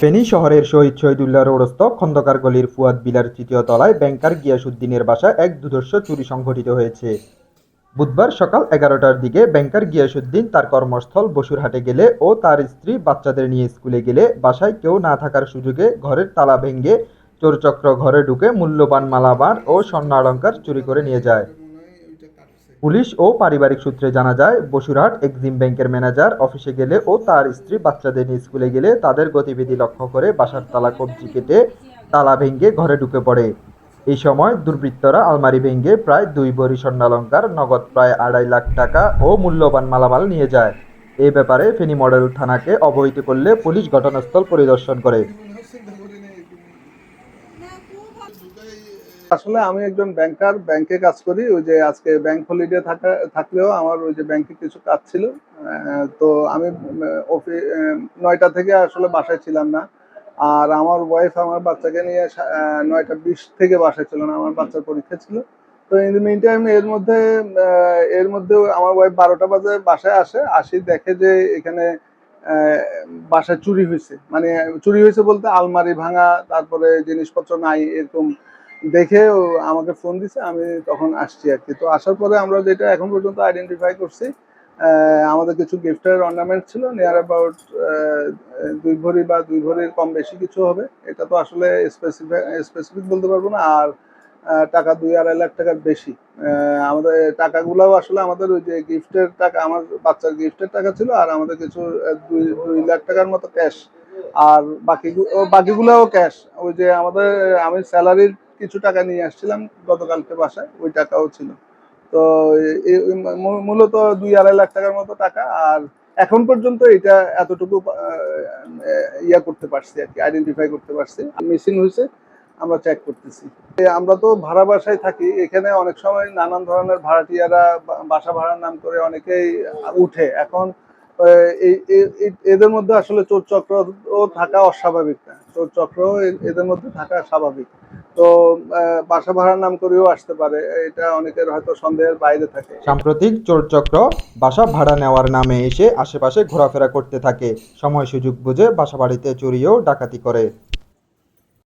ফেনী শহরের শহীদ শহীদুল্লাহ রোডস্থ খন্দকার গলির ফুয়াদ বিলার তৃতীয় তলায় ব্যাংকার গিয়াসউদ্দিনের বাসায় এক দুর্ধর্ষ চুরি সংঘটিত হয়েছে। বুধবার সকাল 11টার দিকে ব্যাংকার গিয়াসউদ্দিন তার কর্মস্থল বসুরহাটে গেলে ও তার স্ত্রী বাচ্চাদের নিয়ে স্কুলে গেলে বাসায় কেউ না থাকার সুযোগে ঘরের তালা ভেঙে চোরচক্র ঘরে ঢুকে মূল্যবান মালামাল ও স্বর্ণালংকার চুরি করে নিয়ে যায়। পুলিশ ও পারিবারিক সূত্রে জানা যায়, বসুরহাট এক্সিম ব্যাংকের ম্যানেজার অফিসে গেলে ও তার স্ত্রী বাচ্চাদের নিয়ে স্কুলে গেলে তাদের গতিবিধি লক্ষ্য করে বাসার তালা কবজি কেটে তালা ভেঙে ঘরে ঢুকে পড়ে। এই সময় দুর্বৃত্তরা আলমারি ভেঙে প্রায় 2 ভরি স্বর্ণালংকার, নগদ প্রায় 2.5 লাখ টাকা ও মূল্যবান মালামাল নিয়ে যায়। এ ব্যাপারে ফেনী মডেল থানাকে অবহিত করলে পুলিশ ঘটনাস্থল পরিদর্শন করে। আসলে আমি একজন ব্যাংকার, ব্যাংকে কাজ করি। ওই যে আজকে ব্যাংক হলিডে থাকলেও আমার ওই যে ব্যাংকে কিছু কাজ ছিল। তো আমি 9টা থেকে আসলে বাসায় ছিলাম না। আর আমার ওয়াইফ আমার বাচ্চাকে নিয়ে 9টা 20 থেকে বাসায় ছিল না, আমার বাচ্চার পরীক্ষা ছিল। তো ইন দ্য মিন টাইম এর মধ্যে আমার ওয়াইফ 12টা বাজে বাসায় আসি দেখে যে এখানে বাসায় চুরি হয়েছে। মানে চুরি হয়েছে বলতে আলমারি ভাঙা, তারপরে জিনিসপত্র নাই এরকম দেখে ও আমাকে ফোন দিছে। আমি তখন আসছি আর কি। তো আসার পরে আমরা যেটা এখন পর্যন্ত আইডেন্টিফাই করছি, আমাদের কিছু গিফটের অর্নামেন্ট ছিল নিয়ার অ্যাবাউট 2 ভরি বা 2 ভরির কম বেশি কিছু হবে। এটা তো আসলে স্পেসিফিক বলতে পারবো না। আর টাকা 2-2.5 লাখ টাকার বেশি। আমাদের টাকাগুলাও আসলে আমাদের ওই যে গিফটের টাকা, আমার বাচ্চার গিফটের টাকা ছিল, আর আমাদের কিছু 2 লাখ টাকার মতো ক্যাশ। আর বাকিগুলাও ক্যাশ। ওই যে আমি স্যালারির কিছু টাকা নিয়ে আসছিলাম গতকালকে বাসায়, ওই টাকাও ছিল। তো মূলত 2-2.5 লাখ টাকার মতো টাকা। আর এখন পর্যন্ত এটা এতটুকু ইয়া করতে পারছি আর কি, আইডেন্টিফাই করতে পারছি। মিসিং হয়েছে, আমরা চেক করতেছি। আমরা তো ভাড়া বাসায় থাকি, এখানে অনেক সময় নানান ধরনের ভাড়াটিয়ারা বাসা ভাড়ার নাম করে অনেকেই উঠে। এখন এদের মধ্যে আসলে চোর চক্র ও থাকা অস্বাভাবিক না, চোর চক্র এদের মধ্যে থাকা স্বাভাবিক। তো বাসা ভাড়ার নাম করেও আসতে পারে, এটা অনেকের হয়তো সন্দেহের বাইরে থাকে। সাম্প্রতিক চোরচক্র বাসা ভাড়া নেওয়ার নামে এসে আশেপাশে ঘোরাফেরা করতে থাকে। সময় সুযোগ বুঝে বাসাবাড়িতে চুরি ও ডাকাতি করে।